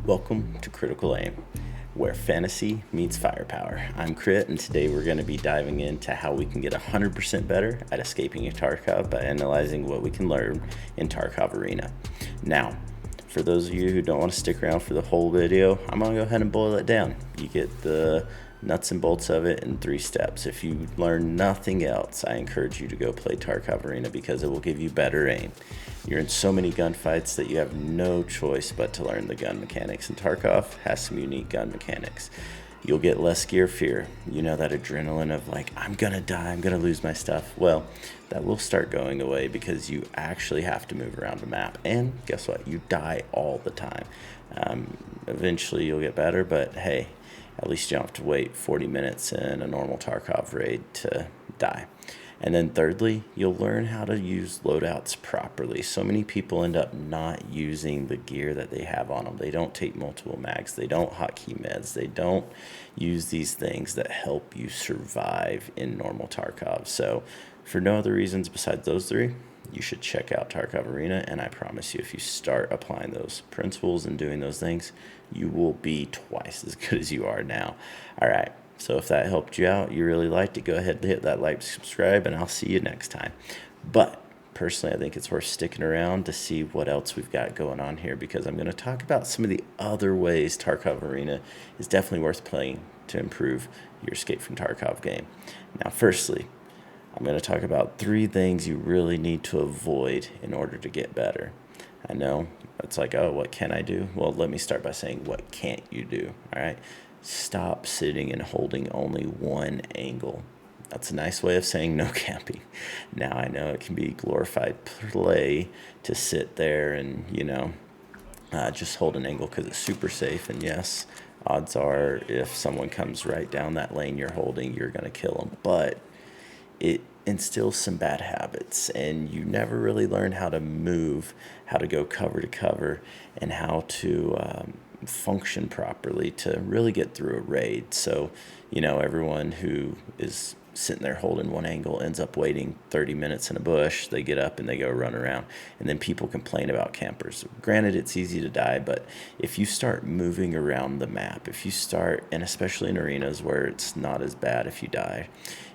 Welcome to Critical Aim, where fantasy meets firepower. I'm Crit, and today we're going to be diving into how we can get 100% better at escaping a Tarkov by analyzing what we can learn in Tarkov Arena. Now, for those of you who don't want to stick around for the whole video, I'm going to go ahead and boil it down. You get the nuts and bolts of it in 3 steps. If you learn nothing else, I encourage you to go play Tarkov Arena because it will give you better aim. You're in so many gunfights that you have no choice but to learn the gun mechanics, and Tarkov has some unique gun mechanics. You'll get less gear fear. You know, that adrenaline of like, I'm gonna die, I'm gonna lose my stuff. Well, that will start going away because you actually have to move around the map. And guess what? You die all the time. Eventually you'll get better, but hey, at least you don't have to wait 40 minutes in a normal Tarkov raid to die. And then thirdly, you'll learn how to use loadouts properly. So many people end up not using the gear that they have on them. They don't take multiple mags. They don't hotkey meds. They don't use these things that help you survive in normal Tarkov. So for no other reasons besides those 3, you should check out Tarkov Arena, and I promise you, if you start applying those principles and doing those things, you will be twice as good as you are now. All right, so if that helped you out, you really liked it, go ahead and hit that like, subscribe, and I'll see you next time. But personally, I think it's worth sticking around to see what else we've got going on here, because I'm going to talk about some of the other ways Tarkov Arena is definitely worth playing to improve your Escape from Tarkov game. Now, firstly, I'm going to talk about 3 things you really need to avoid in order to get better. I know it's like, oh, what can I do? Well, let me start by saying, what can't you do? All right. Stop sitting and holding only one angle. That's a nice way of saying no camping. Now, I know it can be glorified play to sit there and, just hold an angle because it's super safe. And yes, odds are if someone comes right down that lane you're holding, you're going to kill them. But it instills some bad habits, and you never really learn how to move, how to go cover to cover, and how to function properly to really get through a raid. So, everyone who is sitting there holding one angle ends up waiting 30 minutes in a bush. They get up and they go run around, and then people complain about campers. Granted, it's easy to die, but if you start moving around the map, if you start, and especially in arenas where it's not as bad if you die,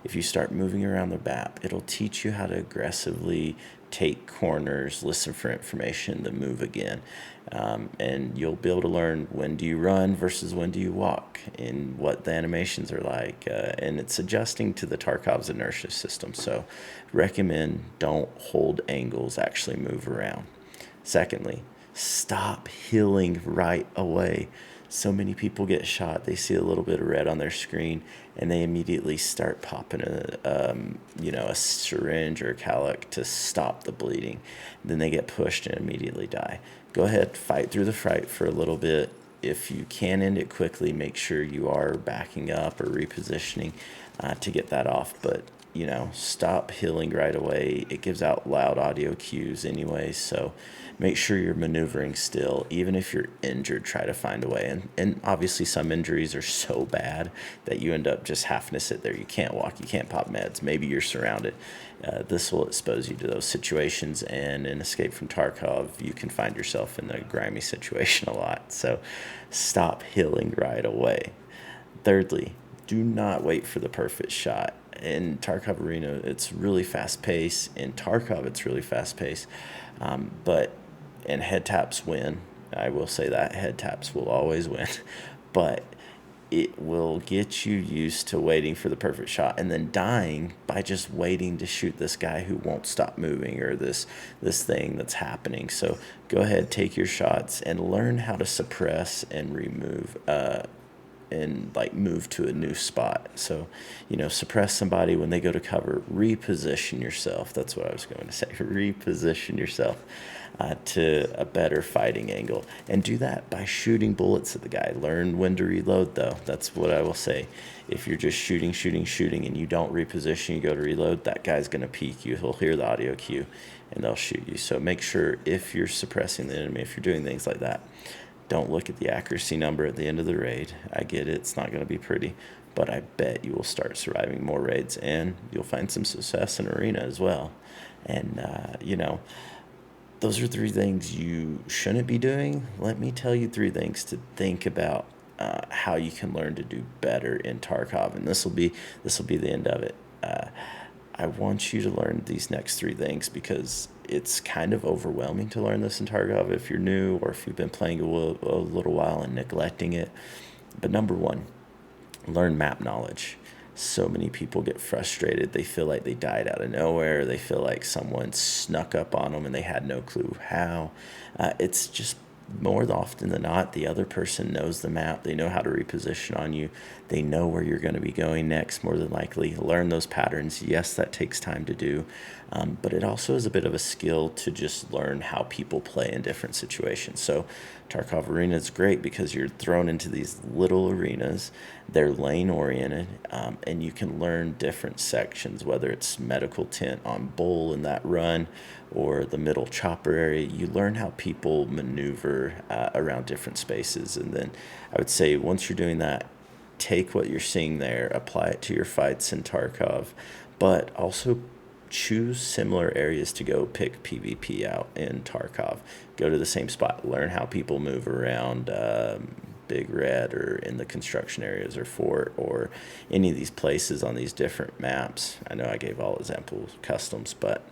if you start moving around the map, it'll teach you how to aggressively take corners, listen for information, then move again. And you'll be able to learn when do you run versus when do you walk, and what the animations are like. And it's adjusting to the Tarkov's inertia system. So recommend don't hold angles, actually move around. Secondly, stop healing right away. So many people get shot, they see a little bit of red on their screen, and they immediately start popping a syringe or a calic to stop the bleeding. Then they get pushed and immediately die. Go ahead, fight through the fright for a little bit. If you can end it quickly, make sure you are backing up or repositioning to get that off. But stop healing right away. It gives out loud audio cues anyway, so make sure you're maneuvering still. Even if you're injured, try to find a way. And obviously some injuries are so bad that you end up just having to sit there. You can't walk, you can't pop meds, maybe you're surrounded. This will expose you to those situations, and in Escape from Tarkov, you can find yourself in a grimy situation a lot. So stop healing right away. Thirdly, do not wait for the perfect shot. In Tarkov Arena, it's really fast-paced. In Tarkov, it's really fast-paced. And head taps win. I will say that. Head taps will always win. But it will get you used to waiting for the perfect shot and then dying by just waiting to shoot this guy who won't stop moving, or this thing that's happening. So go ahead, take your shots, and learn how to suppress and remove and move to a new spot. So, suppress somebody when they go to cover, reposition yourself. That's what I was going to say. Reposition yourself to a better fighting angle. And do that by shooting bullets at the guy. Learn when to reload, though. That's what I will say. If you're just shooting, and you don't reposition, you go to reload, that guy's going to peek you. He'll hear the audio cue, and they'll shoot you. So make sure, if you're suppressing the enemy, if you're doing things like that, don't look at the accuracy number at the end of the raid. I get it. It's not going to be pretty, but I bet you will start surviving more raids, and you'll find some success in Arena as well. And, those are three things you shouldn't be doing. Let me tell you three things to think about how you can learn to do better in Tarkov, and this will be the end of it. I want you to learn these next three things because it's kind of overwhelming to learn this in Tarkov if you're new or if you've been playing a little while and neglecting it. But number one, learn map knowledge. So many people get frustrated. They feel like they died out of nowhere. They feel like someone snuck up on them and they had no clue how. It's just more often than not, the other person knows the map. They know how to reposition on you. They know where you're going to be going next, more than likely. Learn those patterns. Yes, that takes time to do, but it also is a bit of a skill to just learn how people play in different situations. So Tarkov Arena is great because you're thrown into these little arenas. They're lane oriented, and you can learn different sections, whether it's medical tent on Bull in that run or the middle chopper area. You learn how people maneuver around different spaces. And then I would say once you're doing that, take what you're seeing there, apply it to your fights in Tarkov, but also choose similar areas to go pick PvP out in Tarkov. Go to the same spot, learn how people move around Big Red or in the construction areas or Fort or any of these places on these different maps. I know I gave all examples customs, but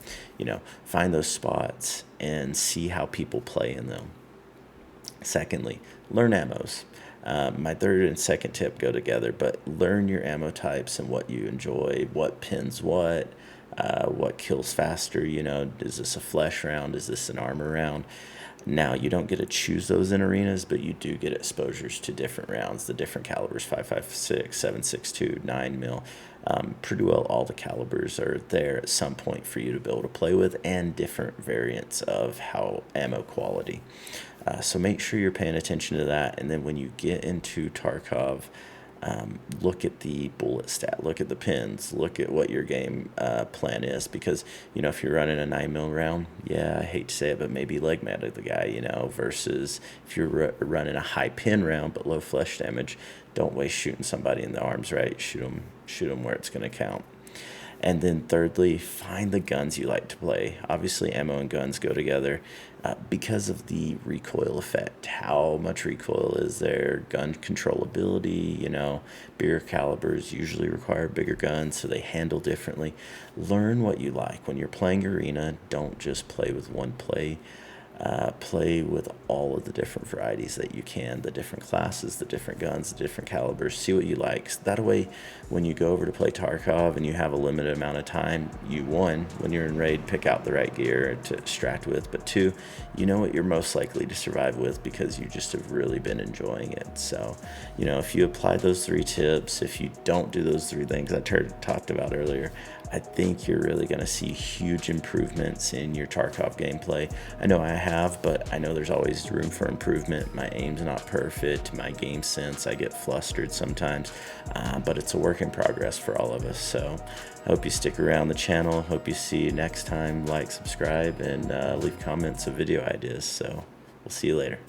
find those spots and see how people play in them. Secondly, learn ammos. My third and second tip go together, but learn your ammo types and what you enjoy, what pins what kills faster. Is this a flesh round? Is this an armor round? Now, you don't get to choose those in arenas, but you do get exposures to different rounds, the different calibers, 5.56, 7.62, 9 mil. Pretty well all the calibers are there at some point for you to be able to play with, and different variants of how ammo quality. So make sure you're paying attention to that. And then when you get into Tarkov, look at the bullet stat, look at the pins, look at what your game plan is, because if you're running a 9mm round, I hate to say it, but maybe leg mag the guy, versus if you're running a high pin round but low flesh damage, don't waste shooting somebody in the arms, right? Shoot them where it's going to count. And then thirdly, find the guns you like to play. Obviously, ammo and guns go together because of the recoil effect. How much recoil is there? Gun controllability, bigger calibers usually require bigger guns, so they handle differently. Learn what you like. When you're playing Arena, don't just play with one play. Play with all of the different varieties that you can, the different classes, the different guns, the different calibers. See what you like. So that way, when you go over to play Tarkov and you have a limited amount of time, when you're in raid, pick out the right gear to extract with, but two, you know what you're most likely to survive with because you just have really been enjoying it. So, if you apply those three tips, if you don't do those three things I talked about earlier, I think you're really going to see huge improvements in your Tarkov gameplay. I know I have, but I know there's always room for improvement. My aim's not perfect. My game sense, I get flustered sometimes, but it's a work in progress for all of us. So I hope you stick around the channel. Hope you see you next time. Like, subscribe, and leave comments of video ideas. So we'll see you later.